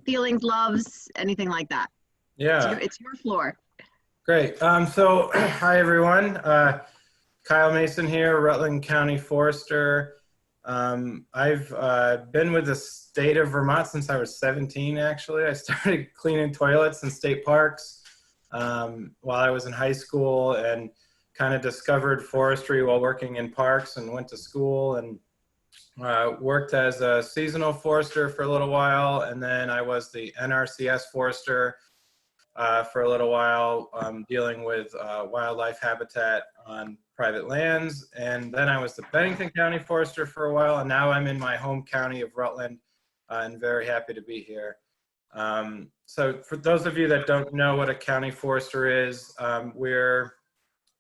feelings, loves, anything like that. Yeah, It's your floor. great. So hi everyone. Kyle Mason here, Rutland County Forester. I've been with the state of Vermont since I was 17, actually. I started cleaning toilets in state parks while I was in high school, and kind of discovered forestry while working in parks, and went to school and worked as a seasonal forester for a little while. And then I was the NRCS forester for a little while, dealing with wildlife habitat on private lands. And then I was the Bennington County Forester for a while, and now I'm in my home county of Rutland, and very happy to be here. So for those of you that don't know what a county forester is, we're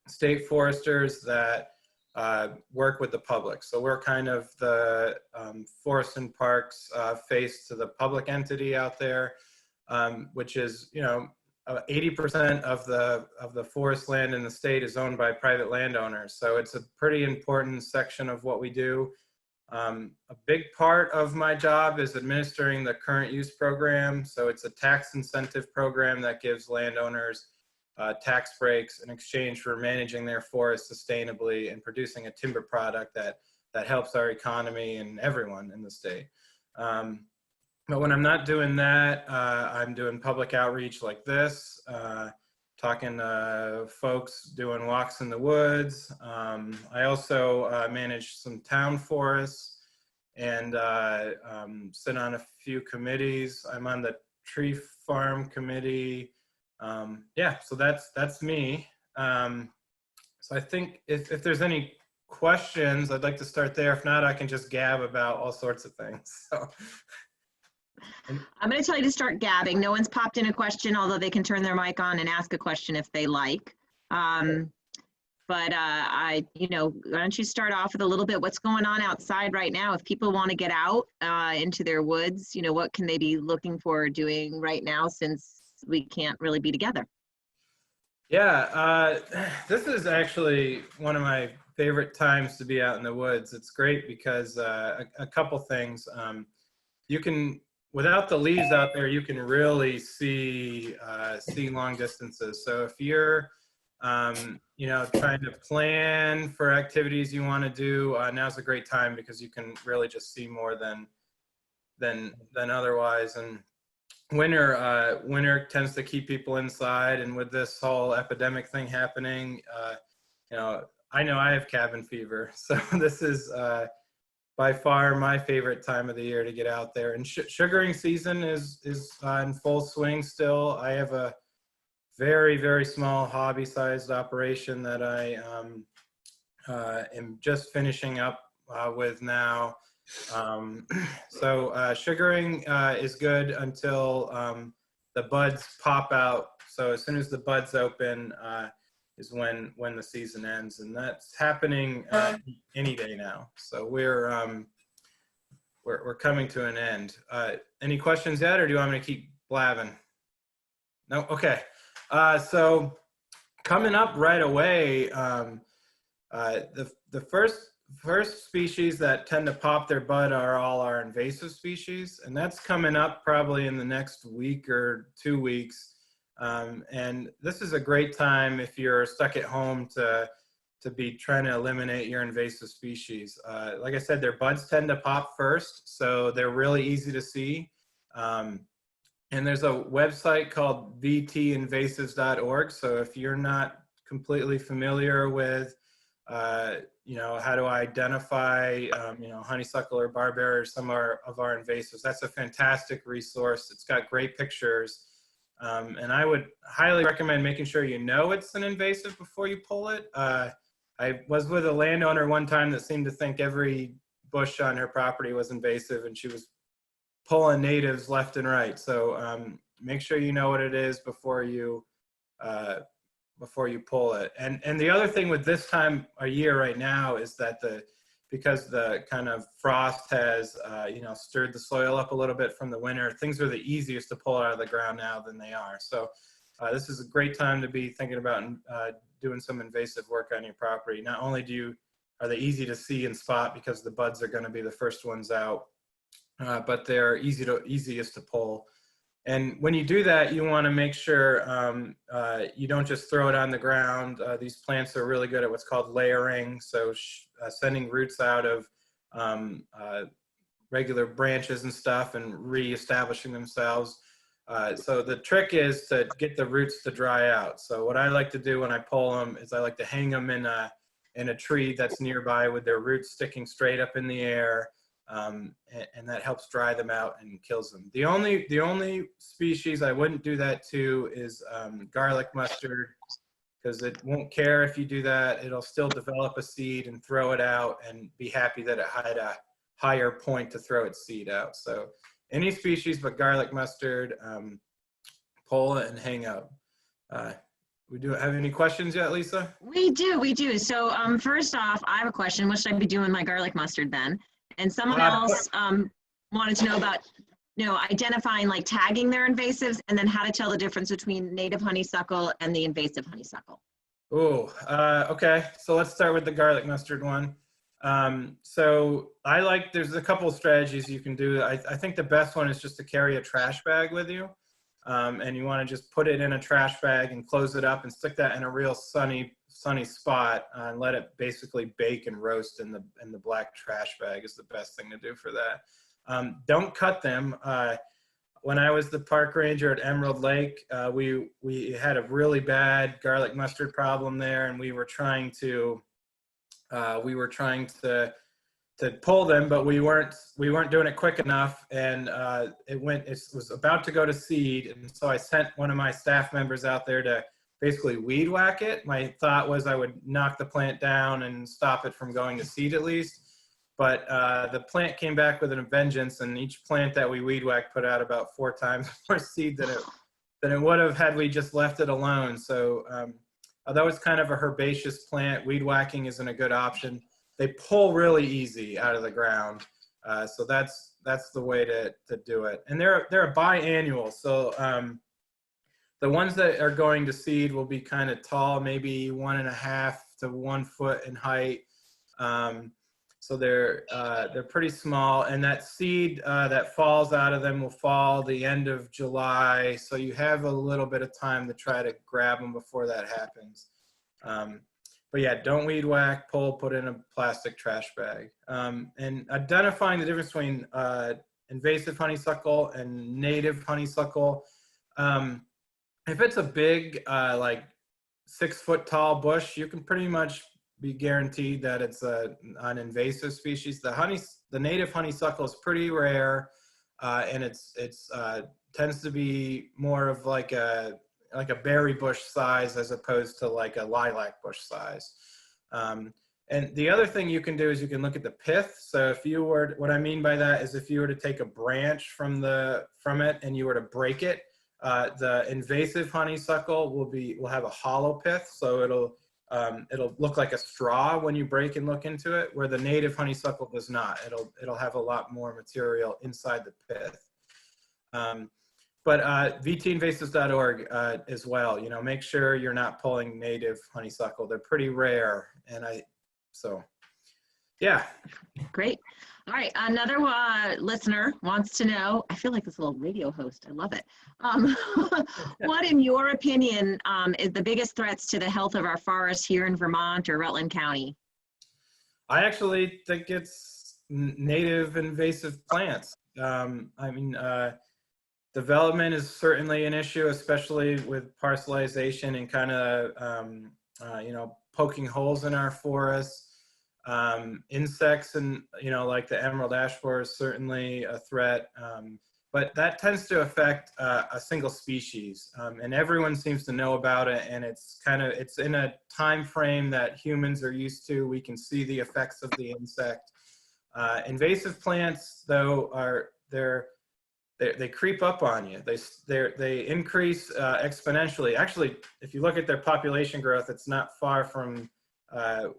state foresters that work with the public. So we're kind of the forest and parks face to the public entity out there, which is, 80% of the forest land in the state is owned by private landowners. So it's a pretty important section of what we do. A big part of my job is administering the current use program. So it's a tax incentive program that gives landowners tax breaks in exchange for managing their forest sustainably and producing a timber product that helps our economy and everyone in the state. But when I'm not doing that, I'm doing public outreach like this, talking to folks, doing walks in the woods. I also manage some town forests and sit on a few committees. I'm on the tree farm committee. Yeah, so that's me. So I think if there's any questions, I'd like to start there. If not, I can just gab about all sorts of things. So. I'm going to tell you to start gabbing. No one's popped in a question, although they can turn their mic on and ask a question if they like. Why don't you start off with a little bit what's going on outside right now? If people want to get out into their woods, what can they be looking for or doing right now, since we can't really be together? Yeah, this is actually one of my favorite times to be out in the woods. It's great because a couple things. You can, without the leaves out there, you can really see long distances. So if you're trying to plan for activities you want to do, now's a great time because you can really just see more than otherwise. And winter tends to keep people inside, and with this whole epidemic thing happening, I know I have cabin fever, so this is by far my favorite time of the year to get out there. And sugaring season is in full swing still. I have a very, very small hobby-sized operation that I am just finishing up with now. So sugaring is good until the buds pop out. So as soon as the buds open is when the season ends, and that's happening any day now. So we're coming to an end. Any questions yet, or do you want me to keep blabbing? No? Okay. So coming up right away, the first species that tend to pop their bud are all our invasive species, and that's coming up probably in the next week or 2 weeks. And this is a great time if you're stuck at home to be trying to eliminate your invasive species. Like I said, their buds tend to pop first, so they're really easy to see. And there's a website called vtinvasives.org. So if you're not completely familiar with how to identify, honeysuckle or barberry or some of our invasives, that's a fantastic resource. It's got great pictures. And I would highly recommend making sure you know it's an invasive before you pull it. I was with a landowner one time that seemed to think every bush on her property was invasive, and she was pulling natives left and right. So make sure you know what it is before you pull it. And the other thing with this time of year right now is that because the kind of frost has stirred the soil up a little bit from the winter, things are the easiest to pull out of the ground now than they are. So this is a great time to be thinking about doing some invasive work on your property. Not only are they easy to see and spot because the buds are going to be the first ones out, but they're easiest to pull. And when you do that, you want to make sure you don't just throw it on the ground. These plants are really good at what's called layering, so sending roots out of regular branches and stuff and reestablishing themselves. So the trick is to get the roots to dry out. So what I like to do when I pull them is I like to hang them in a tree that's nearby with their roots sticking straight up in the air. And that helps dry them out and kills them. The only species I wouldn't do that to is garlic mustard, because it won't care if you do that. It'll still develop a seed and throw it out and be happy that it had a higher point to throw its seed out. So any species but garlic mustard, pull it and hang out. We do have any questions yet, Lisa? We do. So first off, I have a question. What should I be doing with my garlic mustard then? And someone else wanted to know about, identifying, like tagging their invasives, and then how to tell the difference between native honeysuckle and the invasive honeysuckle. Oh, okay. So let's start with the garlic mustard one. So there's a couple of strategies you can do. I think the best one is just to carry a trash bag with you. And you want to just put it in a trash bag and close it up and stick that in a real sunny spot and let it basically bake and roast in the black trash bag is the best thing to do for that. Don't cut them. When I was the park ranger at Emerald Lake, we had a really bad garlic mustard problem there, and we were trying to pull them, but we weren't doing it quick enough, and it was about to go to seed, and so I sent one of my staff members out there to basically weed whack it. My thought was I would knock the plant down and stop it from going to seed at least, but the plant came back with a vengeance, and each plant that we weed whacked put out about 4 times more seed than it would have had we just left it alone. So although it's kind of a herbaceous plant, weed whacking isn't a good option. They pull really easy out of the ground, so that's the way to do it. And they're a biannual, so the ones that are going to seed will be kind of tall, maybe 1.5 to 1 foot in height. So they're pretty small, and that seed that falls out of them will fall the end of July. So you have a little bit of time to try to grab them before that happens. But yeah, don't weed whack, pull, put in a plastic trash bag. And identifying the difference between invasive honeysuckle and native honeysuckle. If it's a big, like 6 foot tall bush, you can pretty much be guaranteed that it's an invasive species. The native honeysuckle is pretty rare, and it's tends to be more of like a berry bush size as opposed to like a lilac bush size. And the other thing you can do is you can look at the pith. So if you were, what I mean by that is if you were to take a branch from it and you were to break it, the invasive honeysuckle will have a hollow pith, so it'll look like a straw when you break and look into it, where the native honeysuckle does not. It'll have a lot more material inside the pith. But vtinvasives.org as well. Make sure you're not pulling native honeysuckle. They're pretty rare, and yeah. Great. All right, another listener wants to know, I feel like this little radio host, I love it. What, in your opinion, is the biggest threats to the health of our forests here in Vermont or Rutland County? I actually think it's native invasive plants. Development is certainly an issue, especially with parcelization and kind of, poking holes in our forests. Insects and, like the emerald ash borer is certainly a threat, but that tends to affect a single species, and everyone seems to know about it, and it's in a time frame that humans are used to. We can see the effects of the insect. Invasive plants, though, they creep up on you. They increase exponentially. Actually, if you look at their population growth, it's not far from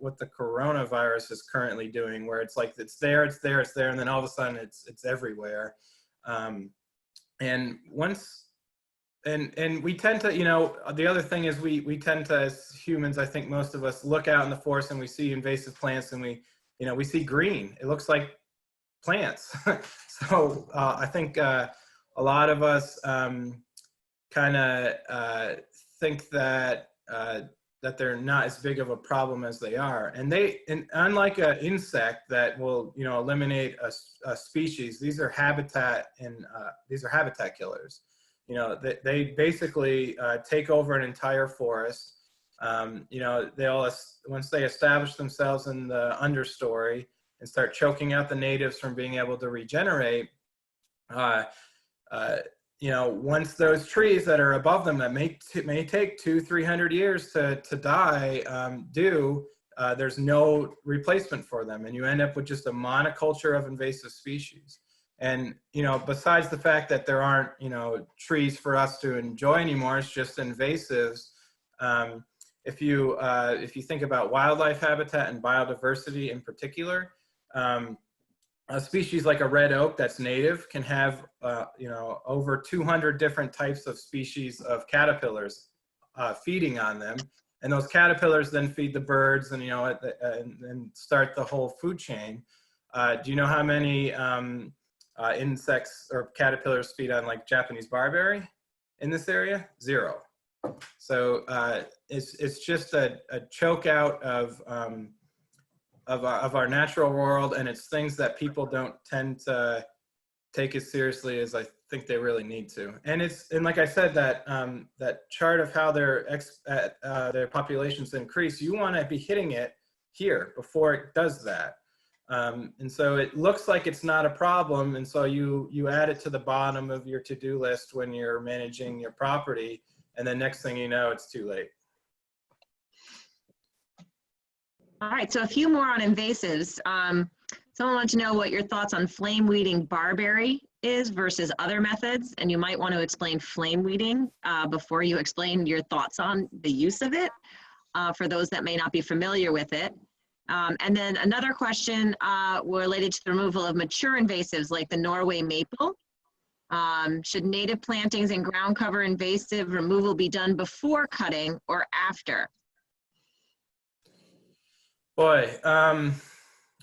what the coronavirus is currently doing, where it's like it's there, and then all of a sudden it's everywhere. And we tend to, the other thing is we tend to, as humans, I think most of us look out in the forest and we see invasive plants and we see green. It looks like plants. So I think a lot of us kind of think that that they're not as big of a problem as they are. And unlike an insect that will, you know, eliminate a species, these are habitat killers. You know, they basically take over an entire forest. You know, once they establish themselves in the understory and start choking out the natives from being able to regenerate, you know, once those trees that are above them that may take 200-300 years to die there's no replacement for them, and you end up with just a monoculture of invasive species. And, you know, besides the fact that there aren't, you know, trees for us to enjoy anymore, it's just invasives. If you think about wildlife habitat and biodiversity in particular, a species like a red oak that's native can have, you know, over 200 different types of species of caterpillars feeding on them. And those caterpillars then feed the birds and, you know, and start the whole food chain. Do you know how many insects or caterpillars feed on like Japanese barberry in this area? 0. So it's just a choke out of our natural world, and it's things that people don't tend to take as seriously as I think they really need to. And like I said, that that chart of how their populations increase, you want to be hitting it here before it does that. And so it looks like it's not a problem, and so you add it to the bottom of your to-do list when you're managing your property, and then next thing you know, it's too late. All right, so a few more on invasives. Someone wanted to know what your thoughts on flame weeding barberry is versus other methods, and you might want to explain flame weeding before you explain your thoughts on the use of it for those that may not be familiar with it. And then another question related to the removal of mature invasives like the Norway maple. Should native plantings and ground cover invasive removal be done before cutting or after? Boy,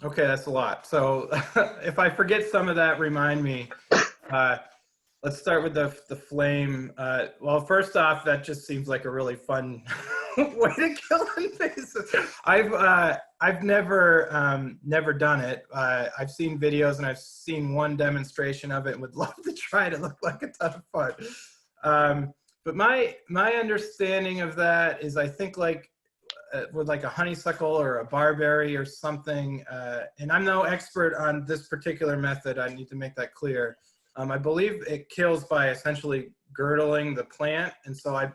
okay, that's a lot. So if I forget some of that, remind me. Let's start with the flame. Well, first off, that just seems like a really fun way to kill invasives. I've never done it. I've seen videos and I've seen one demonstration of it and would love to try it. It looked like a ton of fun. But my understanding of that is I think like with like a honeysuckle or a barberry or something, and I'm no expert on this particular method, I need to make that clear. I believe it kills by essentially girdling the plant, and so I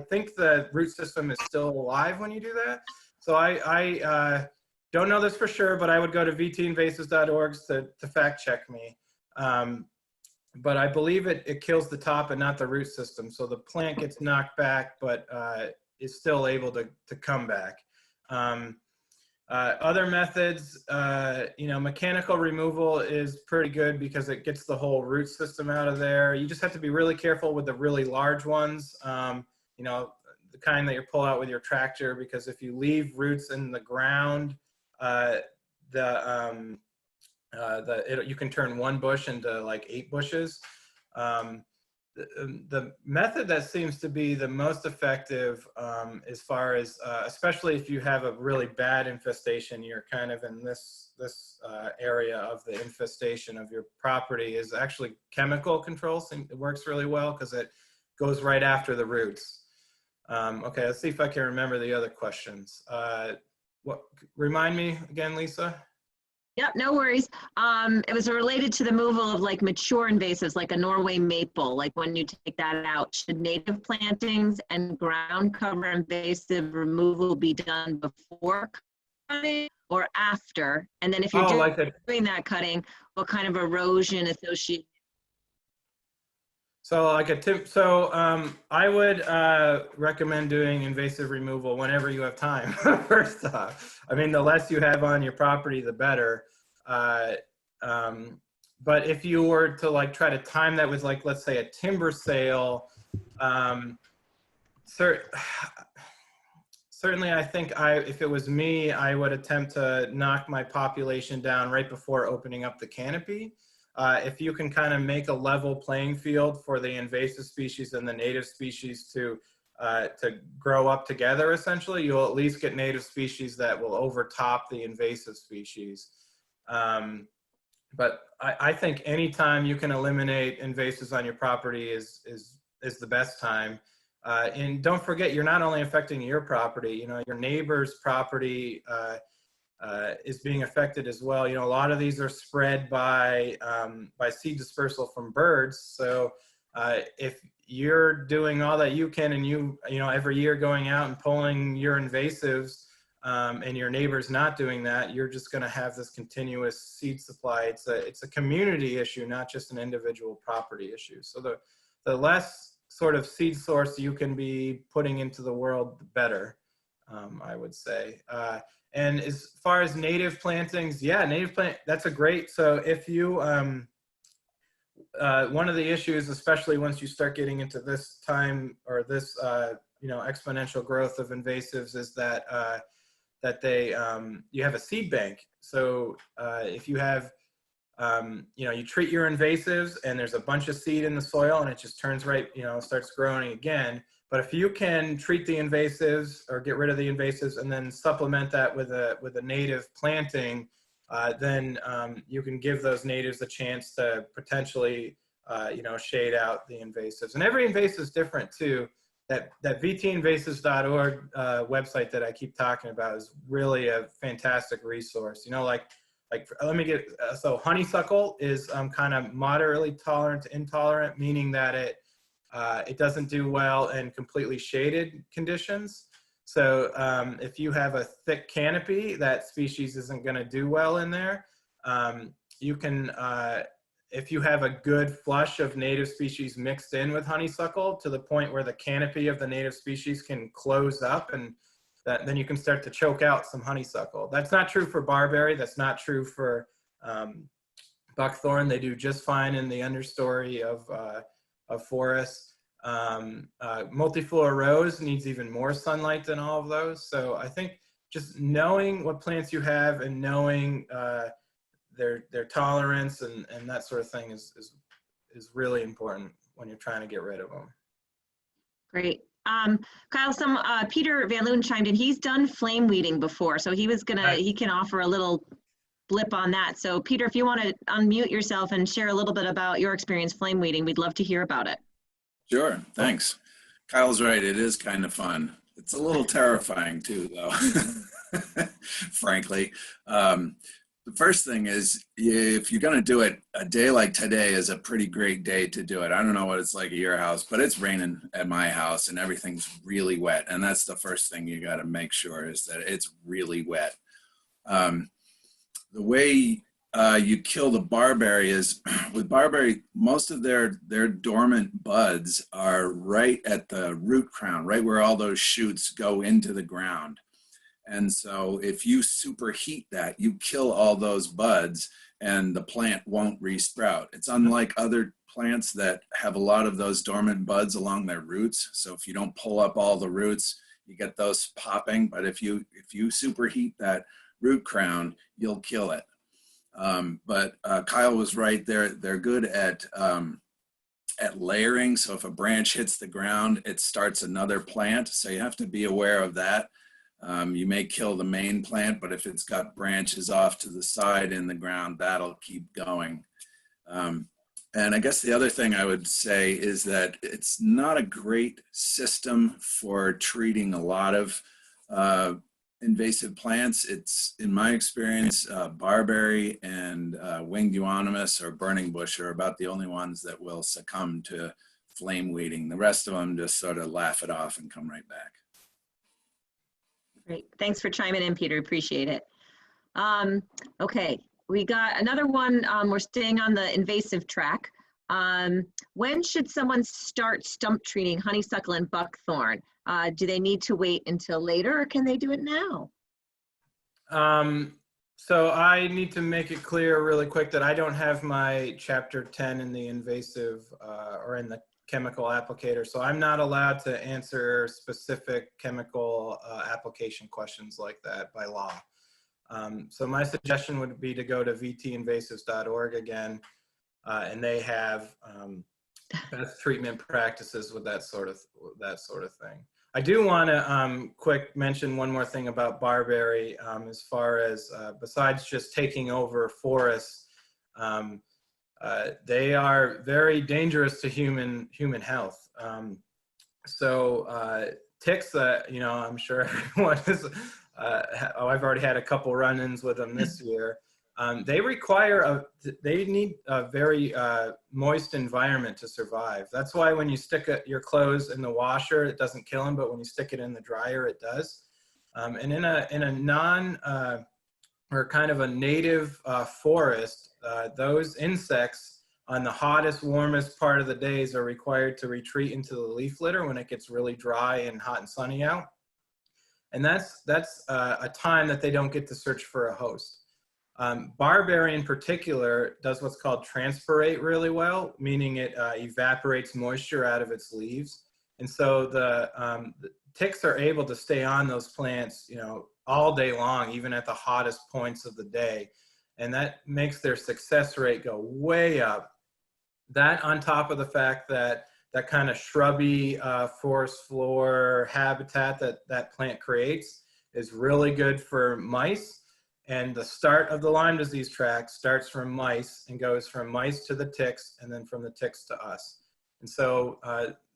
think the root system is still alive when you do that. So I don't know this for sure, but I would go to vtinvasives.org to fact check me. But I believe it kills the top and not the root system, so the plant gets knocked back, but is still able to come back. Other methods, you know, mechanical removal is pretty good because it gets the whole root system out of there. You just have to be really careful with the really large ones, you know, the kind that you pull out with your tractor, because if you leave roots in the ground, you can turn one bush into like 8 bushes. The method that seems to be the most effective as far as, especially if you have a really bad infestation, you're kind of in this area of the infestation of your property, is actually chemical control. It works really well because it goes right after the roots. Okay, let's see if I can remember the other questions. Remind me again, Lisa? Yep, no worries. It was related to the removal of like mature invasives, like a Norway maple. Like when you take that out, should native plantings and ground cover invasive removal be done before cutting or after? And then if you're doing that cutting, what kind of erosion associated? So I would recommend doing invasive removal whenever you have time. First off, I mean, the less you have on your property, the better. But if you were to like try to time that with like, let's say a timber sale, certainly I think if it was me, I would attempt to knock my population down right before opening up the canopy. if you can kind of make a level playing field for the invasive species and the native species to grow up together, essentially, you'll at least get native species that will overtop the invasive species. But I think anytime you can eliminate invasives on your property is the best time. And don't forget, you're not only affecting your property, you know, your neighbor's property is being affected as well. You know, a lot of these are spread by seed dispersal from birds. So if you're doing all that you can, and you know, every year going out and pulling your invasives, and your neighbor's not doing that, you're just going to have this continuous seed supply. It's a community issue, not just an individual property issue. So the less sort of seed source you can be putting into the world, the better, I would say. And as far as native plantings, yeah, that's a great. So if you, one of the issues, especially once you start getting into this time or this, you know, exponential growth of invasives, is that you have a seed bank. So if you have, you know, you treat your invasives and there's a bunch of seed in the soil and it just turns right, you know, starts growing again. But if you can treat the invasives or get rid of the invasives and then supplement that with a native planting, then you can give those natives a chance to potentially, you know, shade out the invasives. And every invasive is different too. That vtinvasives.org website that I keep talking about is really a fantastic resource. You know, like let me get, so honeysuckle is kind of moderately tolerant to intolerant, meaning that it doesn't do well in completely shaded conditions. So if you have a thick canopy, that species isn't going to do well in there. You can, if you have a good flush of native species mixed in with honeysuckle to the point where the canopy of the native species can close up, and then you can start to choke out some honeysuckle. That's not true for barberry. That's not true for buckthorn. They do just fine in the understory of forests. Multiflora rose needs even more sunlight than all of those. So I think just knowing what plants you have and knowing their tolerance and that sort of thing is really important when you're trying to get rid of them. Great. Kyle, Peter Van Loon chimed in. He's done flame weeding before, so he can offer a little blip on that. So Peter, if you want to unmute yourself and share a little bit about your experience flame weeding, we'd love to hear about it. Sure, thanks. Kyle's right, it is kind of fun. It's a little terrifying too, though, frankly. The first thing is, if you're going to do it, a day like today is a pretty great day to do it. I don't know what it's like at your house, but it's raining at my house and everything's really wet. And that's the first thing you got to make sure is that it's really wet. The way you kill the barberry is, with barberry, most of their dormant buds are right at the root crown, right where all those shoots go into the ground. And so if you superheat that, you kill all those buds and the plant won't resprout. It's unlike other plants that have a lot of those dormant buds along their roots. So if you don't pull up all the roots, you get those popping. But if you superheat that root crown, you'll kill it. But Kyle was right there. They're good at layering. So if a branch hits the ground, it starts another plant. So you have to be aware of that. You may kill the main plant, but if it's got branches off to the side in the ground, that'll keep going. And I guess the other thing I would say is that it's not a great system for treating a lot of invasive plants. It's, in my experience, barberry and winged euonymus or burning bush are about the only ones that will succumb to flame weeding. The rest of them just sort of laugh it off and come right back. Great. Thanks for chiming in, Peter. Appreciate it. Okay, we got another one. We're staying on the invasive track. When should someone start stump treating honeysuckle and buckthorn? Do they need to wait until later, or can they do it now? So I need to make it clear really quick that I don't have my chapter 10 in the invasive or in the chemical applicator. So I'm not allowed to answer specific chemical application questions like that by law. So my suggestion would be to go to vtinvasives.org again. and they have best treatment practices with that sort of thing. I do want to quick mention one more thing about barberry, as far as besides just taking over forests, they are very dangerous to human health. Ticks, I'm sure everyone is, I've already had a couple run-ins with them this year. They need a very moist environment to survive. That's why when you stick your clothes in the washer, it doesn't kill them, but when you stick it in the dryer, it does. And in a or kind of a native forest, those insects on the hottest, warmest part of the days are required to retreat into the leaf litter when it gets really dry and hot and sunny out. And that's a time that they don't get to search for a host. Barberry in particular does what's called transpirate really well, meaning it evaporates moisture out of its leaves. And so the ticks are able to stay on those plants, all day long, even at the hottest points of the day. And that makes their success rate go way up. That on top of the fact that that kind of shrubby forest floor habitat that plant creates is really good for mice. And the start of the Lyme disease tract starts from mice and goes from mice to the ticks, and then from the ticks to us. And so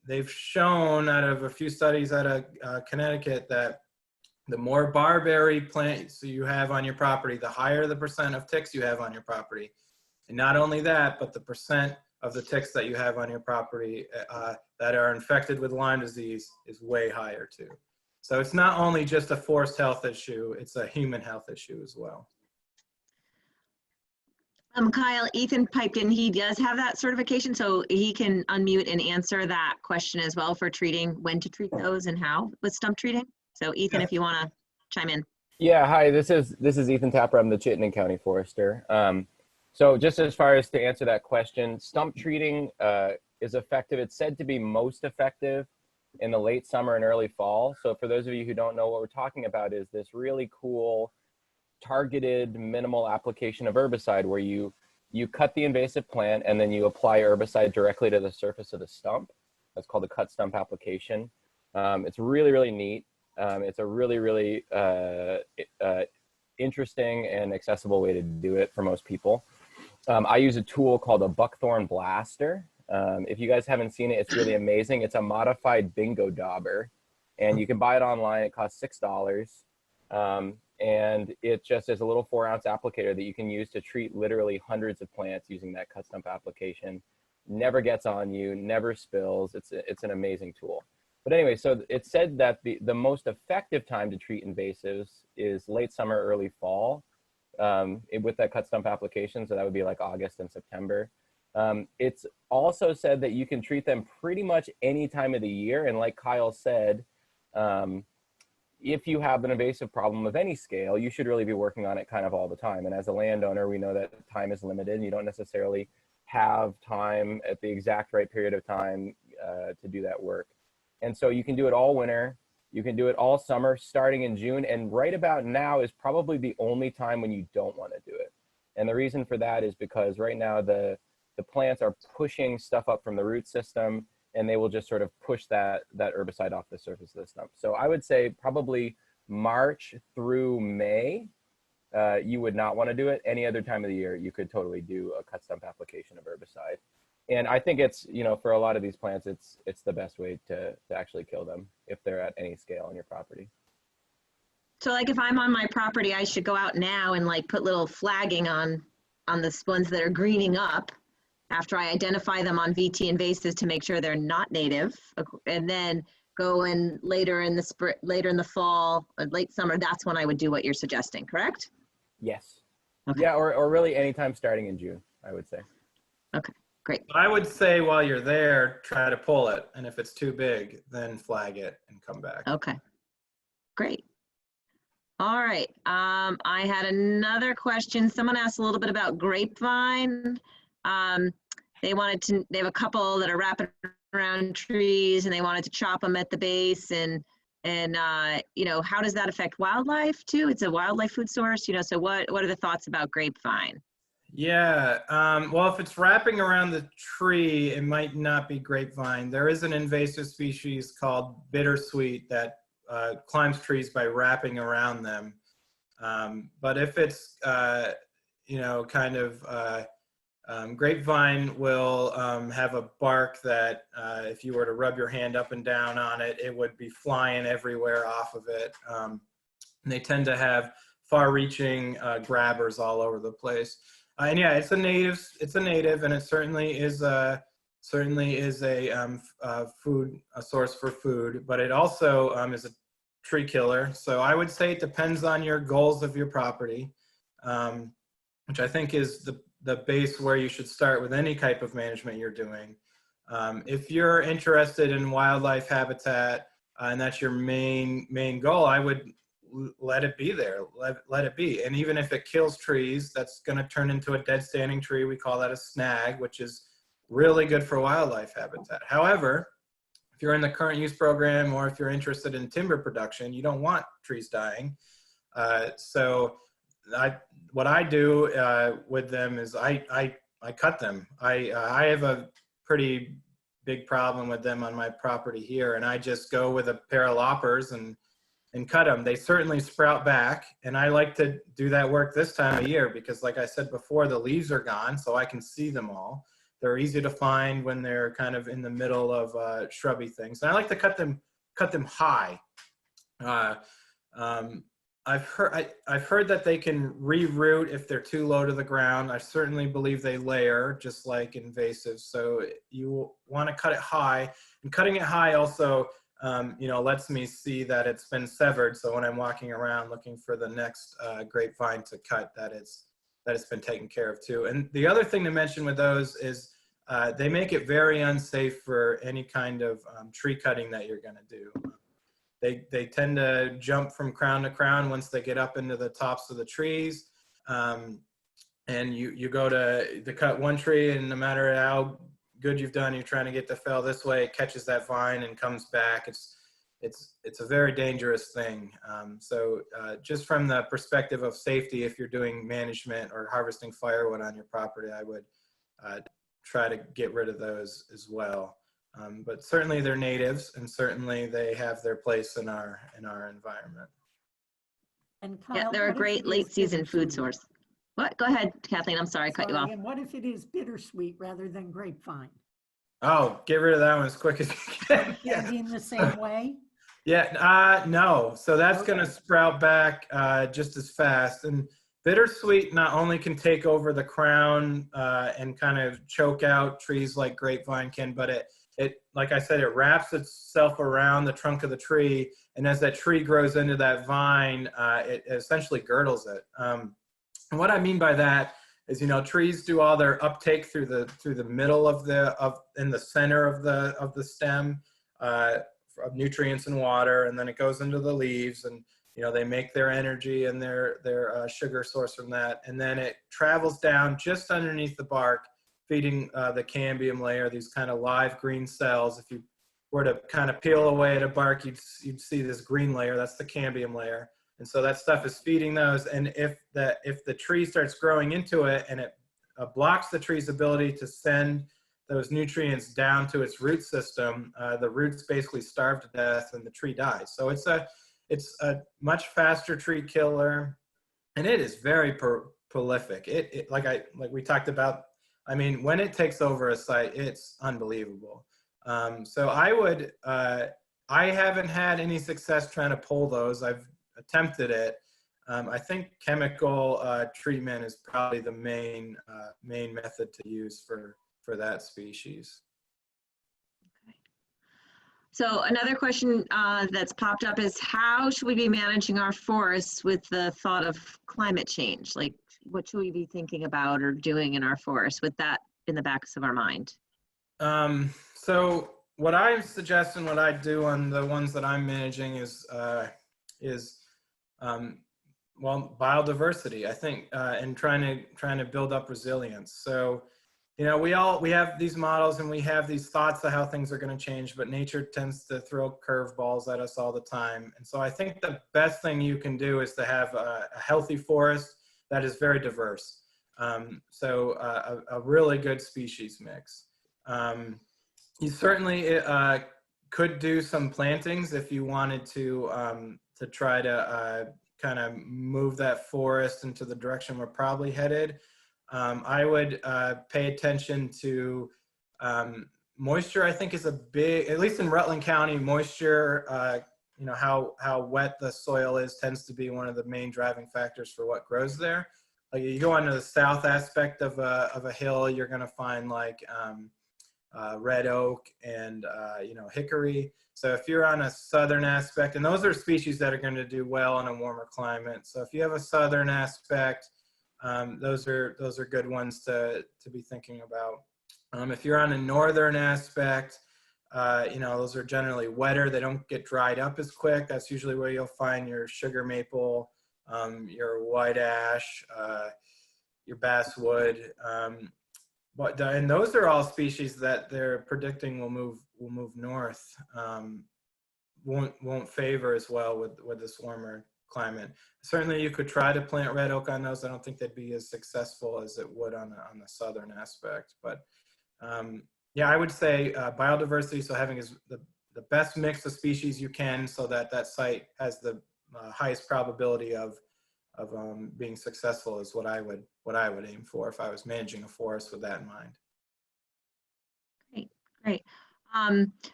they've shown out of a few studies out of Connecticut that the more barberry plants you have on your property, the higher the percent of ticks you have on your property. And not only that, but the percent of the ticks that you have on your property that are infected with Lyme disease is way higher too. So it's not only just a forest health issue, it's a human health issue as well. Kyle, Ethan piped in, he does have that certification, so he can unmute and answer that question as well for treating, when to treat those and how with stump treating. So Ethan, if you want to chime in. Yeah, hi, this is Ethan Tapper. I'm the Chittenden County Forester. So just as far as to answer that question, stump treating is effective. It's said to be most effective in the late summer and early fall. So for those of you who don't know, what we're talking about is this really cool targeted minimal application of herbicide where you cut the invasive plant and then you apply herbicide directly to the surface of the stump. That's called a cut stump application. It's really, really neat. It's a really, really interesting and accessible way to do it for most people. I use a tool called a buckthorn blaster. If you guys haven't seen it, it's really amazing. It's a modified bingo dauber, and you can buy it online. It costs $6. And it just is a little 4-ounce applicator that you can use to treat literally hundreds of plants using that cut stump application. Never gets on you, never spills. It's an amazing tool. But anyway, so it's said that the most effective time to treat invasives is late summer, early fall with that cut stump application. So that would be like August and September. It's also said that you can treat them pretty much any time of the year. And like Kyle said, if you have an invasive problem of any scale, you should really be working on it kind of all the time. And as a landowner, we know that time is limited and you don't necessarily have time at the exact right period of time to do that work. And so you can do it all winter, you can do it all summer, starting in June, and right about now is probably the only time when you don't want to do it. And the reason for that is because right now the plants are pushing stuff up from the root system, and they will just sort of push that herbicide off the surface of the stump. So I would say probably March through May, you would not want to do it. Any other time of the year, you could totally do a cut stump application of herbicide. And I think it's, for a lot of these plants, it's the best way to actually kill them if they're at any scale on your property. So like if I'm on my property, I should go out now and like put little flagging on the ones that are greening up after I identify them on VT invasives to make sure they're not native, and then go in later in the spring, later in the fall, or late summer. That's when I would do what you're suggesting, correct? Yes. Okay. Yeah, or really anytime starting in June, I would say. Okay, great. I would say while you're there, try to pull it. And if it's too big, then flag it and come back. Okay, great. All right, I had another question. Someone asked a little bit about grapevine. They have a couple that are wrapping around trees and they wanted to chop them at the base, and how does that affect wildlife too? It's a wildlife food source, so what are the thoughts about grapevine? Yeah, well, if it's wrapping around the tree, it might not be grapevine. There is an invasive species called bittersweet that climbs trees by wrapping around them. But if it's, you know, kind of grapevine will have a bark that if you were to rub your hand up and down on it, it would be flying everywhere off of it. And they tend to have far-reaching grabbers all over the place. And yeah, it's a native, and it certainly is a source for food. But it also is a tree killer. So I would say it depends on your goals of your property, which I think is the base where you should start with any type of management you're doing. If you're interested in wildlife habitat and that's your main goal, I would let it be there. Let it be. And even if it kills trees, that's going to turn into a dead standing tree. We call that a snag, which is really good for wildlife habitat. However, if you're in the current use program or if you're interested in timber production, you don't want trees dying. So what I do with them is I cut them. I have a pretty big problem with them on my property here, and I just go with a pair of loppers and cut them. They certainly sprout back, and I like to do that work this time of year because, like I said before, the leaves are gone, so I can see them all. They're easy to find when they're kind of in the middle of shrubby things. And I like to cut them high. I've heard that they can re-root if they're too low to the ground. I certainly believe they layer, just like invasives. So you want to cut it high, and cutting it high also you know, lets me see that it's been severed. So when I'm walking around looking for the next grapevine to cut, that it's been taken care of too. And the other thing to mention with those is they make it very unsafe for any kind of tree cutting that you're going to do. They tend to jump from crown to crown once they get up into the tops of the trees. And you go to cut one tree, and no matter how good you've done, you're trying to get the fell this way, it catches that vine and comes back. It's a very dangerous thing. So just from the perspective of safety, if you're doing management or harvesting firewood on your property, I would try to get rid of those as well. But certainly they're natives, and certainly they have their place in our environment. And Kyle, Yeah, they're a great late season food source. What? Go ahead, Kathleen. I'm sorry, I cut you off. And what if it is bittersweet rather than grapevine? Oh, get rid of that one as quick as you can. Yeah. In the same way? Yeah, no. So that's Okay. going to sprout back just as fast. And bittersweet not only can take over the crown and kind of choke out trees like grapevine can, but it, like I said, it wraps itself around the trunk of the tree. And as that tree grows into that vine, it essentially girdles it. And what I mean by that is, you know, trees do all their uptake through the middle in the center of the stem of nutrients and water, and then it goes into the leaves, and you know they make their energy and their sugar source from that, and then it travels down just underneath the bark, feeding the cambium layer, these kind of live green cells. If you were to kind of peel away at a bark, you'd see this green layer. That's the cambium layer. And so that stuff is feeding those. And if the tree starts growing into it and it blocks the tree's ability to send those nutrients down to its root system, the roots basically starve to death and the tree dies. So it's a much faster tree killer, and it is very prolific. Like we talked about, I mean, when it takes over a site, it's unbelievable. So I haven't had any success trying to pull those. I've attempted it. I think chemical treatment is probably the main method to use for that species. Okay. So another question that's popped up is, how should we be managing our forests with the thought of climate change? Like, what should we be thinking about or doing in our forests with that in the backs of our mind? So what I suggest and what I do on the ones that I'm managing is well, biodiversity, I think, and trying to build up resilience. So, you know, we have these models and we have these thoughts of how things are going to change, but nature tends to throw curveballs at us all the time. And so I think the best thing you can do is to have a healthy forest that is very diverse. A really good species mix. You certainly could do some plantings if you wanted to try to kind of move that forest into the direction we're probably headed. I would pay attention to moisture. I think is a big, at least in Rutland County, moisture, you know, how wet the soil is tends to be one of the main driving factors for what grows there. Like you go onto the south aspect of a hill, you're going to find like red oak and you know, hickory. So if you're on a southern aspect, and those are species that are going to do well in a warmer climate. So if you have a southern aspect, those are good ones to be thinking about. If you're on a northern aspect, you know, those are generally wetter. They don't get dried up as quick. That's usually where you'll find your sugar maple, your white ash, your basswood. And those are all species that they're predicting will move north. Won't favor as well with this warmer climate. Certainly, you could try to plant red oak on those. I don't think they'd be as successful as it would on the southern aspect. But yeah, I would say biodiversity. So having the best mix of species you can, so that site has the highest probability of being successful is what I would aim for if I was managing a forest with that in mind. Great.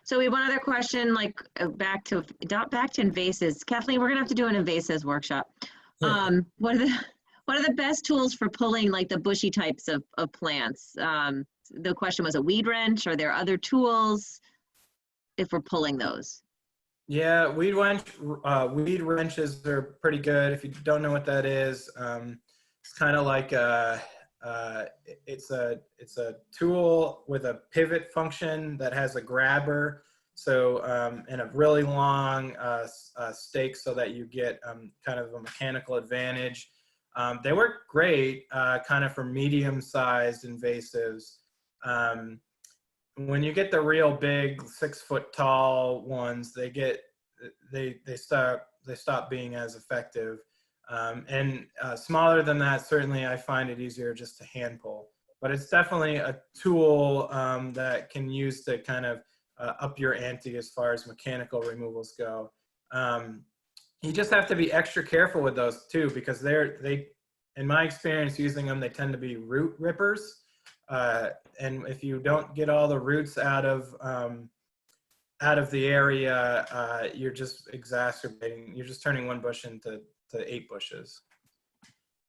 So we have one other question, like back to invasives. Kathleen, we're gonna have to do an invasives workshop. What are the best tools for pulling like the bushy types of plants? The question was a weed wrench. Are there other tools if we're pulling those? Yeah, weed wrenches are pretty good. If you don't know what that is, it's kind of like it's a tool with a pivot function that has a grabber. So and a really long stake so that you get kind of a mechanical advantage. They work great kind of for medium-sized invasives. When you get the real big 6 foot tall ones, they stop being as effective. And smaller than that, certainly I find it easier just to hand pull. But it's definitely a tool that can use to kind of up your ante as far as mechanical removals go. You just have to be extra careful with those too, because they, in my experience using them, they tend to be root rippers. And if you don't get all the roots out of the area, you're just exacerbating. You're just turning one bush into 8 bushes.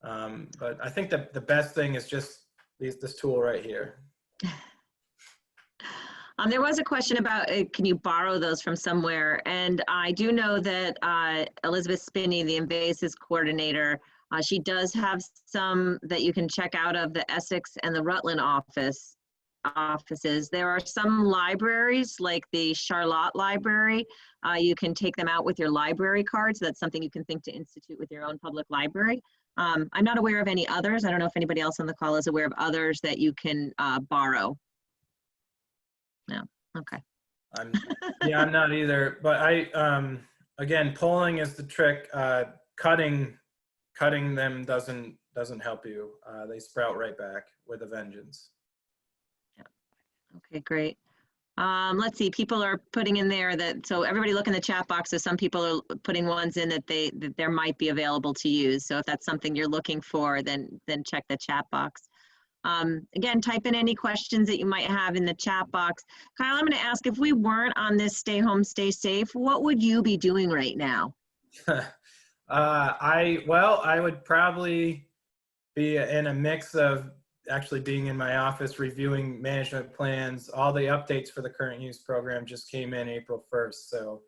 But I think that the best thing is just this tool right here. There was a question about can you borrow those from somewhere? And I do know that Elizabeth Spinney, the invasives coordinator, she does have some that you can check out of the Essex and the Rutland offices. There are some libraries like the Charlotte Library. You can take them out with your library cards. That's something you can think to institute with your own public library. I'm not aware of any others. I don't know if anybody else on the call is aware of others that you can borrow. No, okay. I'm not either. But again, pulling is the trick. Cutting them doesn't help you. They sprout right back with a vengeance. Okay, great. Let's see, people are putting in there that, so everybody look in the chat box. So some people are putting ones in that there might be available to use. So if that's something you're looking for, then check the chat box. Again, type in any questions that you might have in the chat box. Kyle, I'm gonna ask, if we weren't on this stay home, stay safe, what would you be doing right now? I would probably be in a mix of actually being in my office reviewing management plans. All the updates for the current use program just came in April 1st. So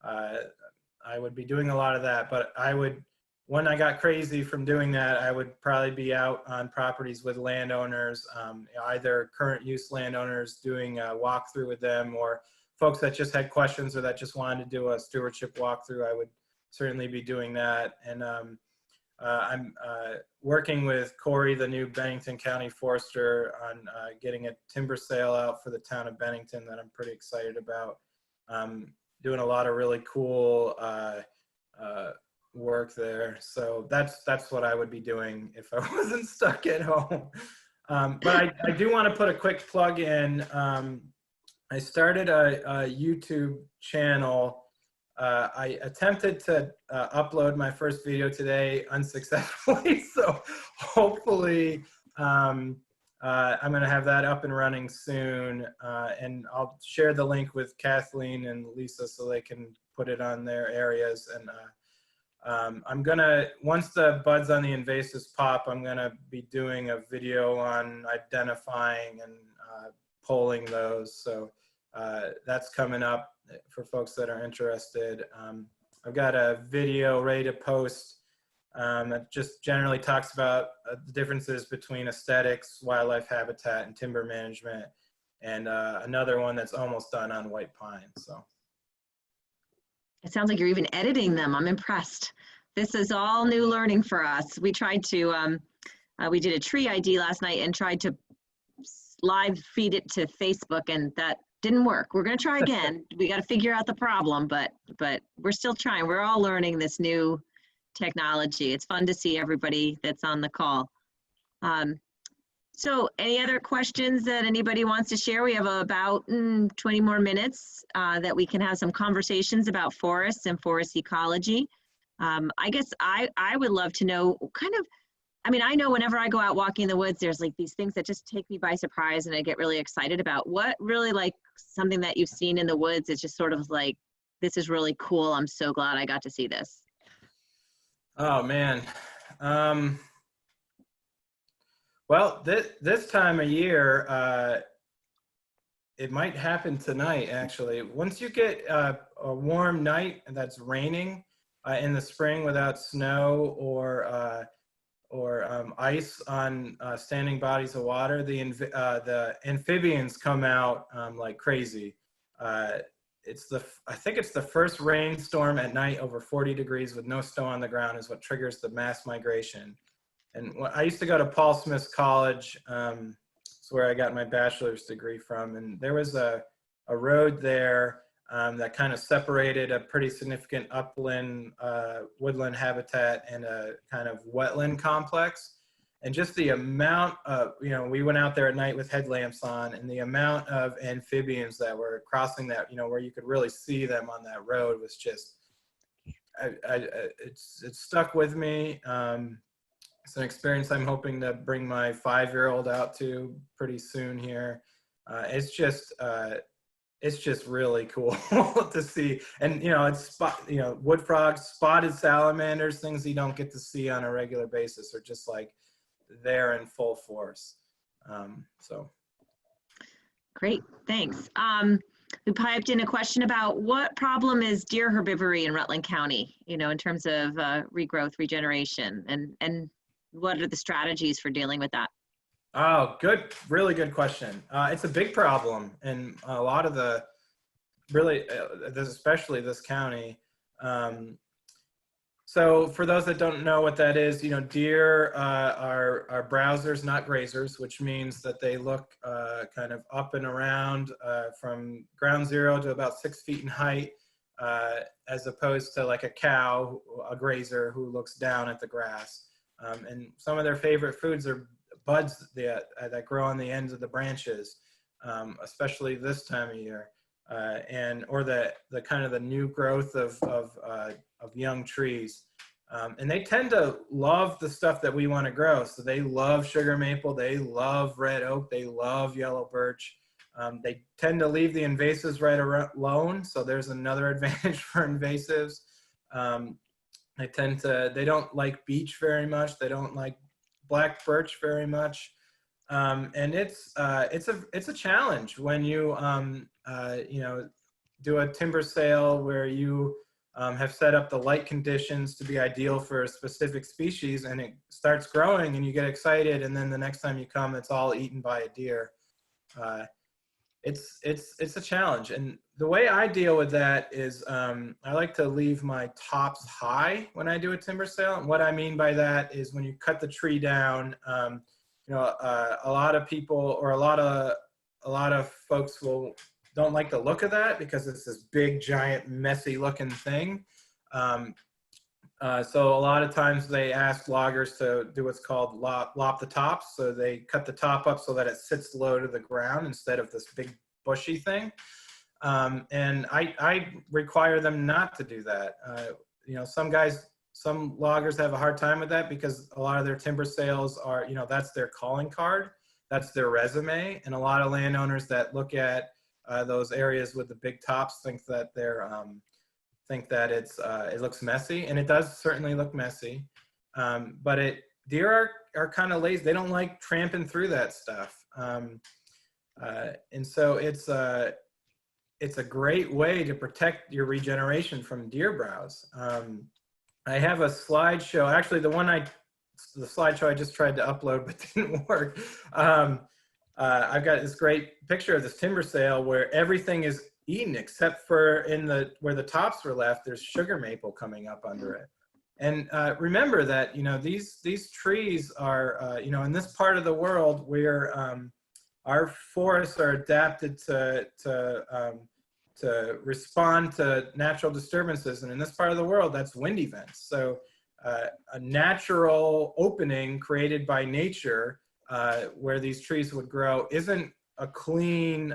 I would be doing a lot of that, but when I got crazy from doing that, I would probably be out on properties with landowners, either current use landowners, doing a walkthrough with them, or folks that just had questions or that just wanted to do a stewardship walkthrough. I would certainly be doing that. And I'm working with Corey, the new Bennington County Forester, on getting a timber sale out for the town of Bennington that I'm pretty excited about. Doing a lot of really cool work there. So that's what I would be doing if I wasn't stuck at home. But I do want to put a quick plug in. I started a YouTube channel. I attempted to upload my first video today unsuccessfully. So hopefully I'm going to have that up and running soon. And I'll share the link with Kathleen and Lisa so they can put it on their areas. And I'm going to, once the buds on the invasives pop, I'm going to be doing a video on identifying and polling those. So that's coming up for folks that are interested. I've got a video ready to post that just generally talks about the differences between aesthetics, wildlife habitat, and timber management, and another one that's almost done on white pine. So It sounds like you're even editing them. I'm impressed. This is all new learning for us. We tried to, we did a tree ID last night and tried to live feed it to Facebook, and that didn't work. We're going to try again. We got to figure out the problem, but we're still trying. We're all learning this new technology. It's fun to see everybody that's on the call. So any other questions that anybody wants to share? We have about 20 more minutes that we can have some conversations about forests and forest ecology. I guess I would love to know kind of, I mean, I know whenever I go out walking in the woods, there's like these things that just take me by surprise and I get really excited about. What really, like something that you've seen in the woods, it's just sort of like, this is really cool. I'm so glad I got to see this. Oh man. Well, this time of year, it might happen tonight, actually. Once you get a warm night that's raining in the spring without snow or ice on standing bodies of water, the amphibians come out like crazy. I think it's the first rainstorm at night over 40 degrees with no snow on the ground is what triggers the mass migration. And I used to go to Paul Smith College. It's where I got my bachelor's degree from. And there was a road there that kind of separated a pretty significant upland woodland habitat and a kind of wetland complex. And just the amount of, we went out there at night with headlamps on, and the amount of amphibians that were crossing that, where you could really see them on that road was just, it's stuck with me. It's an experience I'm hoping to bring my 5-year-old out to pretty soon here. It's just really cool to see. And, it's wood frogs, spotted salamanders, things you don't get to see on a regular basis are just like there in full force. So. Great, thanks. We piped in a question about what problem is deer herbivory in Rutland County, in terms of regrowth, regeneration, and what are the strategies for dealing with that? Oh, good. Really good question. It's a big problem in a lot of the, especially this county. So for those that don't know what that is, deer are browsers, not grazers, which means that they look kind of up and around from ground zero to about 6 feet in height, as opposed to like a cow, a grazer who looks down at the grass. And some of their favorite foods are buds that grow on the ends of the branches, especially this time of year, or the kind of the new growth of young trees. And they tend to love the stuff that we want to grow. So they love sugar maple, they love red oak, they love yellow birch. They tend to leave the invasives right alone. So there's another advantage for invasives. They don't like beech very much. They don't like black birch very much. And it's a challenge when you, do a timber sale where you have set up the light conditions to be ideal for a specific species, and it starts growing and you get excited. And then the next time you come, it's all eaten by a deer. It's a challenge. And the way I deal with that is I like to leave my tops high when I do a timber sale. And what I mean by that is when you cut the tree down, a lot of people or a lot of folks don't like the look of that because it's this big, giant, messy looking thing. So a lot of times they ask loggers to do what's called lop the tops. So they cut the top up so that it sits low to the ground instead of this big bushy thing. And I require them not to do that. You know, some loggers have a hard time with that because a lot of their timber sales are, you know, that's their calling card, that's their resume. And a lot of landowners that look at those areas with the big tops think that it looks messy, and it does certainly look messy. But deer are kind of lazy. They don't like tramping through that stuff. And so it's a great way to protect your regeneration from deer browse. I have a slideshow, actually the slideshow I just tried to upload but didn't work. I've got this great picture of this timber sale where everything is eaten except for where the tops were left, there's sugar maple coming up under it. And remember that, you know, these trees are, you know, in this part of the world where our forests are adapted to respond to natural disturbances. And in this part of the world, that's wind events. So a natural opening created by nature where these trees would grow isn't a clean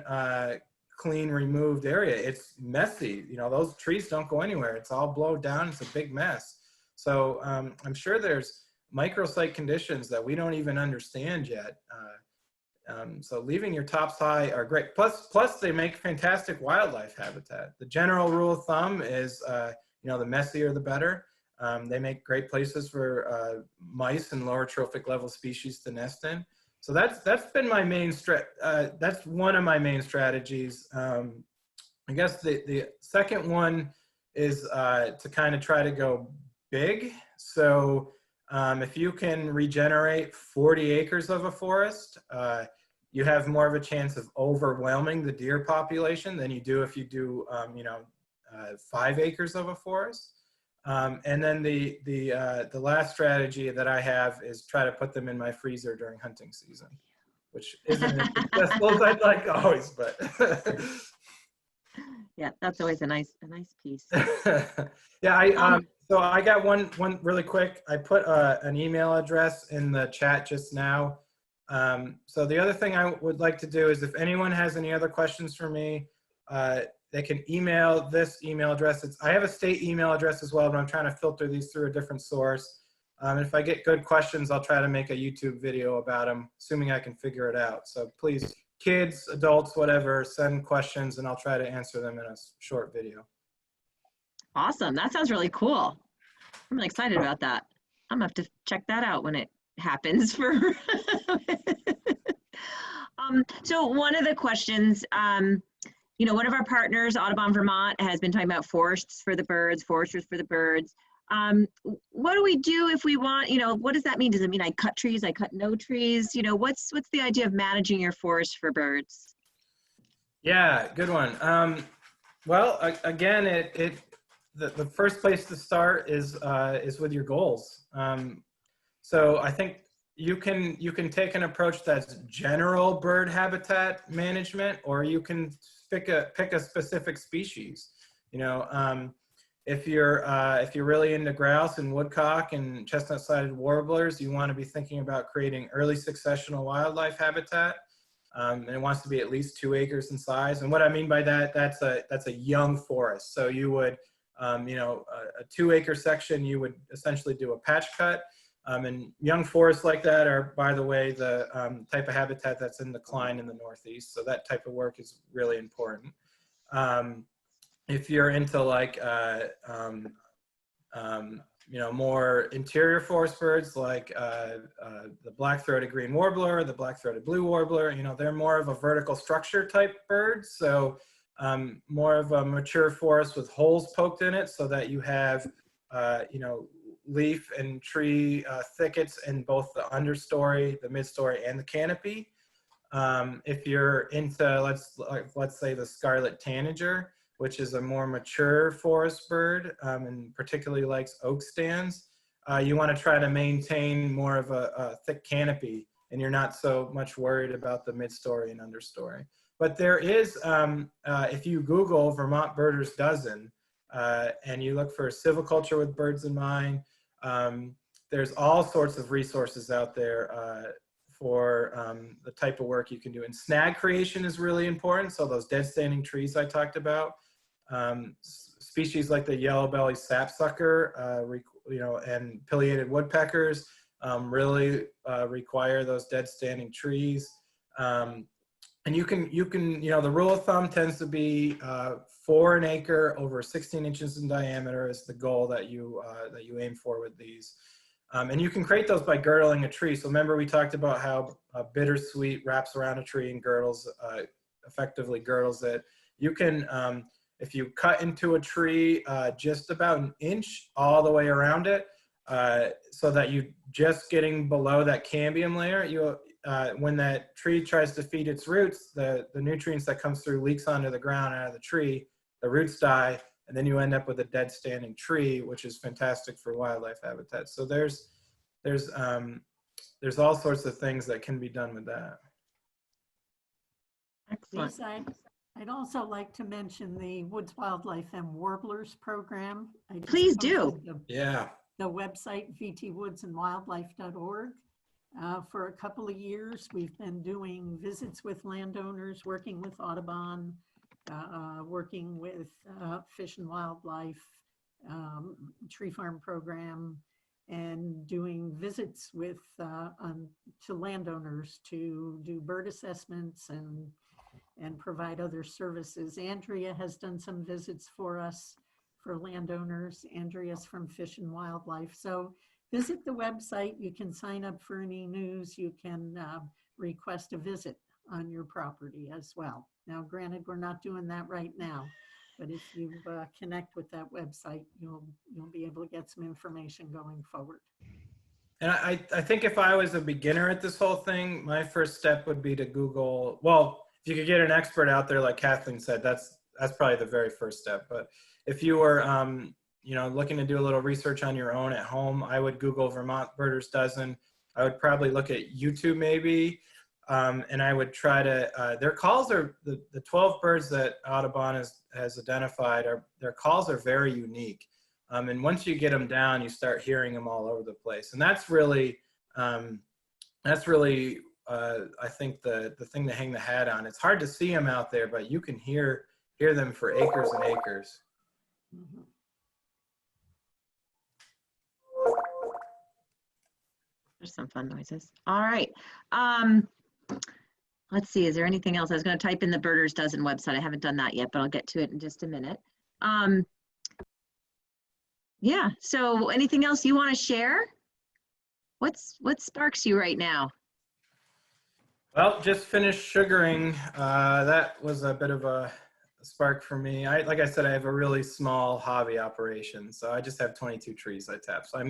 removed area. It's messy. You know, those trees don't go anywhere. It's all blown down. It's a big mess. So I'm sure there's microsite conditions that we don't even understand yet. So leaving your tops high are great. Plus they make fantastic wildlife habitat. The general rule of thumb is, you know, the messier the better. They make great places for mice and lower trophic level species to nest in. So that's been my main that's one of my main strategies. I guess the second one is to kind of try to go big. So if you can regenerate 40 acres of a forest, you have more of a chance of overwhelming the deer population than you do if you do, you know, 5 acres of a forest. And then the last strategy that I have is try to put them in my freezer during hunting season, which isn't as successful as I'd like always, but. Yeah, that's always a nice piece. Yeah, so I got one really quick. I put an email address in the chat just now. So the other thing I would like to do is if anyone has any other questions for me, they can email this email address. I have a state email address as well, but I'm trying to filter these through a different source. If I get good questions, I'll try to make a YouTube video about them, assuming I can figure it out. So please, kids, adults, whatever, send questions and I'll try to answer them in a short video. Awesome. That sounds really cool. I'm really excited about that. I'm gonna have to check that out when it happens. So one of the questions, you know, one of our partners, Audubon Vermont, has been talking about forests for the birds, foresters for the birds. What do we do if we want, you know, what does that mean? Does it mean I cut trees, I cut no trees? You know, what's the idea of managing your forest for birds? Yeah, good one. Well, again, the first place to start is with your goals. So I think you can take an approach that's general bird habitat management, or you can pick a specific species. You know, if you're really into grouse and woodcock and chestnut-sided warblers, you want to be thinking about creating early successional wildlife habitat. And it wants to be at least 2 acres in size. And what I mean by that, that's a young forest. So you would, you know, a 2 acre section, you would essentially do a patch cut. And young forests like that are, by the way, the type of habitat that's in decline in the Northeast. So that type of work is really important. If you're into like, you know, more interior forest birds like the black-throated green warbler, the black-throated blue warbler, you know, they're more of a vertical structure type bird. So more of a mature forest with holes poked in it so that you have, you know, leaf and tree thickets in both the understory, the midstory, and the canopy. If you're into, let's say the scarlet tanager, which is a more mature forest bird and particularly likes oak stands, you want to try to maintain more of a thick canopy, and you're not so much worried about the midstory and understory. But there is, if you Google Vermont Birders Dozen, and you look for silviculture with birds in mind. There's all sorts of resources out there for the type of work you can do. And snag creation is really important. So those dead standing trees I talked about, species like the yellow-bellied sapsucker, and pileated woodpeckers really require those dead standing trees. And you can, the rule of thumb tends to be 4 an acre over 16 inches in diameter is the goal that you aim for with these. And you can create those by girdling a tree. So remember we talked about how bittersweet wraps around a tree and girdles, effectively girdles it. You can, if you cut into a tree just about an inch all the way around it, so that you just getting below that cambium layer, when that tree tries to feed its roots, the nutrients that comes through leaks onto the ground out of the tree, the roots die, and then you end up with a dead standing tree, which is fantastic for wildlife habitat. So there's all sorts of things that can be done with that. Excellent. Lisa, I'd also like to mention the Woods, Wildlife, and Warblers program. Please do. Yeah. The website, vtwoodsandwildlife.org. For a couple of years, we've been doing visits with landowners, working with Audubon, working with Fish and Wildlife, Tree Farm Program, and doing visits with to landowners to do bird assessments and provide other services. Andrea has done some visits for us for landowners. Andrea's from Fish and Wildlife. So visit the website. You can sign up for any news. You can request a visit on your property as well. Now, granted, we're not doing that right now, but if you connect with that website, you'll be able to get some information going forward. And I think if I was a beginner at this whole thing, my first step would be to Google, well, if you could get an expert out there, like Kathleen said, that's probably the very first step. But if you were, looking to do a little research on your own at home, I would Google Vermont Birders Dozen. I would probably look at YouTube maybe, and I would try to, their calls are, the 12 birds that Audubon has identified, their calls are very unique. And once you get them down, you start hearing them all over the place. And that's really, I think the thing to hang the hat on. It's hard to see them out there, but you can hear them for acres and acres. Mm-hmm. There's some fun noises. All right. Let's see, is there anything else? I was going to type in the Birders Dozen website. I haven't done that yet, but I'll get to it in just a minute. Yeah, so anything else you want to share? What sparks you right now? Well, just finished sugaring. That was a bit of a spark for me. Like I said, I have a really small hobby operation, so I just have 22 trees I tap. So I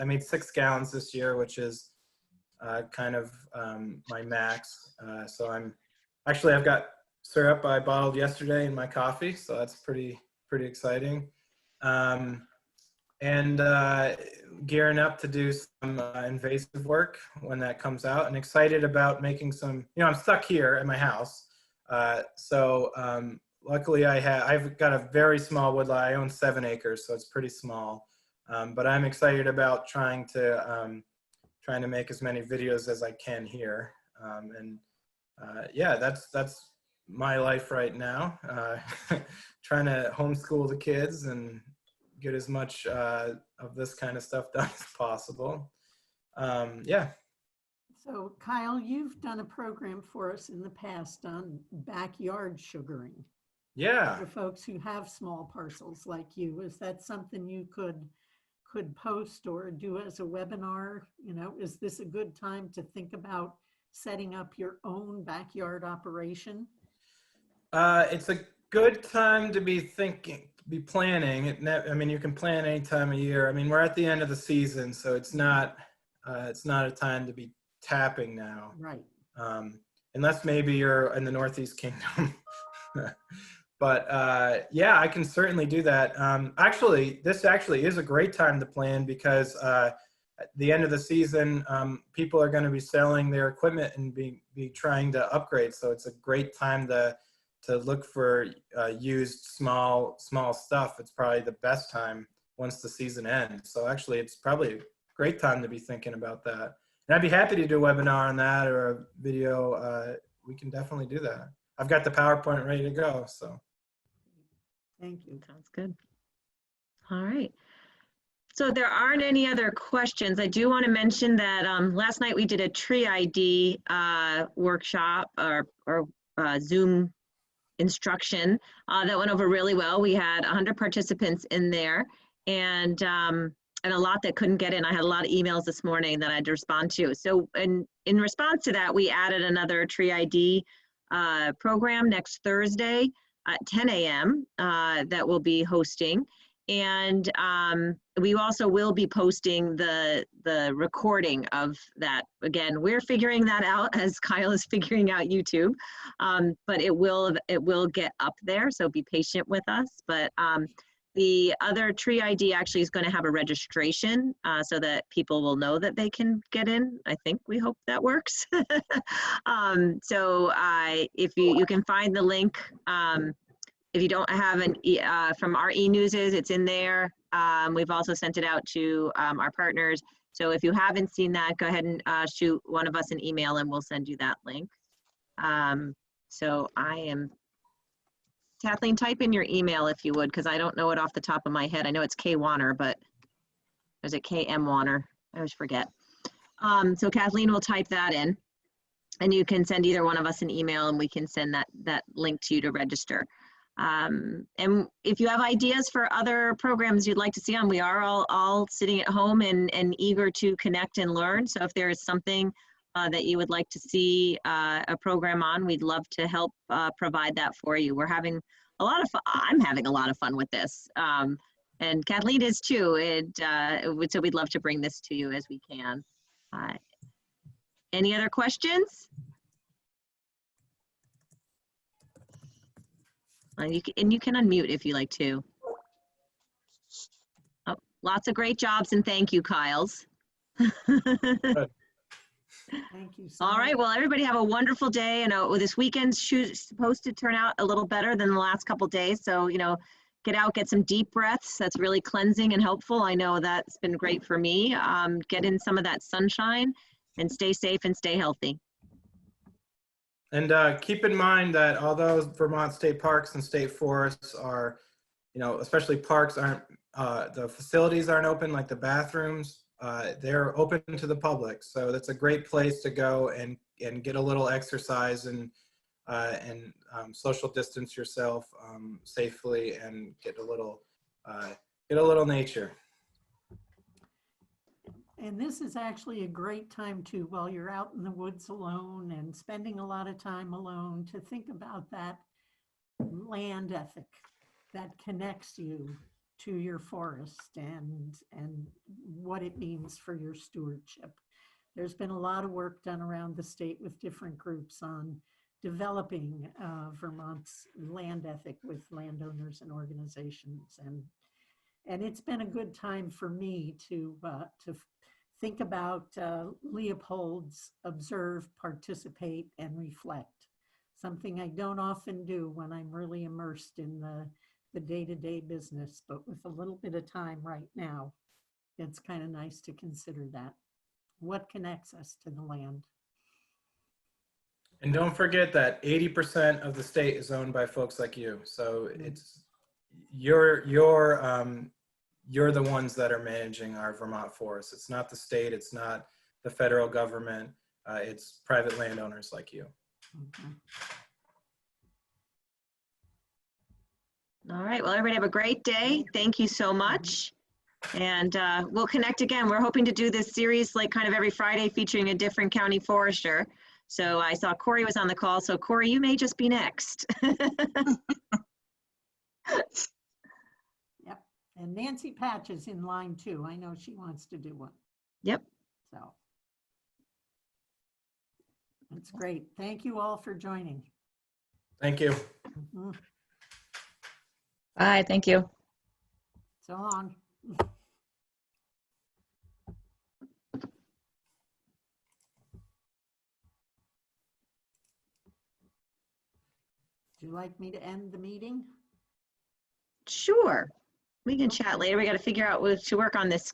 made 6 gallons this year, which is kind of my max. So I've got syrup I bottled yesterday in my coffee, so that's pretty exciting. And gearing up to do some invasive work when that comes out, and excited about making some, I'm stuck here at my house. So luckily I've got a very small woodlot. I own 7 acres, so it's pretty small. But I'm excited about trying to make as many videos as I can here. Yeah, that's my life right now. Trying to homeschool the kids and get as much of this kind of stuff done as possible. Yeah. So Kyle, you've done a program for us in the past on backyard sugaring. Yeah. For folks who have small parcels like you, is that something you could post or do as a webinar? Is this a good time to think about setting up your own backyard operation? It's a good time to be planning. You can plan any time of year. We're at the end of the season, so it's not a time to be tapping now. Right. Unless maybe you're in the Northeast Kingdom. But yeah, I can certainly do that. This actually is a great time to plan because at the end of the season, people are going to be selling their equipment and be trying to upgrade. So it's a great time to look for used small stuff, it's probably the best time once the season ends. So actually, it's probably a great time to be thinking about that. And I'd be happy to do a webinar on that or a video. We can definitely do that. I've got the PowerPoint ready to go. So Thank you. Sounds good. All right. So there aren't any other questions. I do want to mention that last night we did a tree ID workshop or Zoom instruction that went over really well. We had 100 participants in there, and a lot that couldn't get in. I had a lot of emails this morning that I had to respond to. So in response to that, we added another tree ID program next Thursday at 10 a.m. That we'll be hosting. And we also will be posting the recording of that. Again, we're figuring that out as Kyle is figuring out YouTube, but it will get up there, so be patient with us. But the other tree ID actually is going to have a registration so that people will know that they can get in. I think we hope that works. So if you can find the link. If you don't have from our e-newses, it's in there. We've also sent it out to our partners. So if you haven't seen that, go ahead and shoot one of us an email and we'll send you that link. So Kathleen, type in your email if you would, because I don't know it off the top of my head. I know it's K Warner, but is it KM Warner? I always forget. So Kathleen will type that in and you can send either one of us an email and we can send that link to you to register. And if you have ideas for other programs you'd like to see on, we are all sitting at home and eager to connect and learn. So if there is something that you would like to see a program on, we'd love to help provide that for you. We're having a lot of fun. I'm having a lot of fun with this. And Kathleen is too. So we'd love to bring this to you as we can. Any other questions? You can unmute if you like to. Oh, lots of great jobs and thank you, Kyles. Thank you so All much. right, well, everybody have a wonderful day. And this weekend's supposed to turn out a little better than the last couple days. So, get out, get some deep breaths. That's really cleansing and helpful. I know that's been great for me. Get in some of that sunshine and stay safe and stay healthy. And keep in mind that although Vermont state parks and state forests are, especially parks aren't, the facilities aren't open, like the bathrooms, they're open to the public. So that's a great place to go and get a little exercise and social distance yourself safely and get a little nature. And this is actually a great time too, while you're out in the woods alone and spending a lot of time alone, to think about that land ethic that connects you to your forest and what it means for your stewardship. There's been a lot of work done around the state with different groups on developing Vermont's land ethic with landowners and organizations. And it's been a good time for me to think about Leopold's observe, participate, and reflect. Something I don't often do when I'm really immersed in the day-to-day business, but with a little bit of time right now, it's kind of nice to consider that. What connects us to the land? And don't forget that 80% of the state is owned by folks like you. So it's you're the ones that are managing our Vermont forests. It's not the state, it's not the federal government, it's private landowners like you. Okay. All right, well, everybody have a great day. Thank you so much. And we'll connect again. We're hoping to do this series like kind of every Friday featuring a different county forester. So I saw Corey was on the call. So Corey, you may just be next. Yep. And Nancy Patch is in line too. I know she wants to do one. Yep. So that's great. Thank you all for joining. Thank you. Mhm. Bye, thank you. So long. you like me to end the meeting? Sure. We can chat later. We got to figure out what to work on this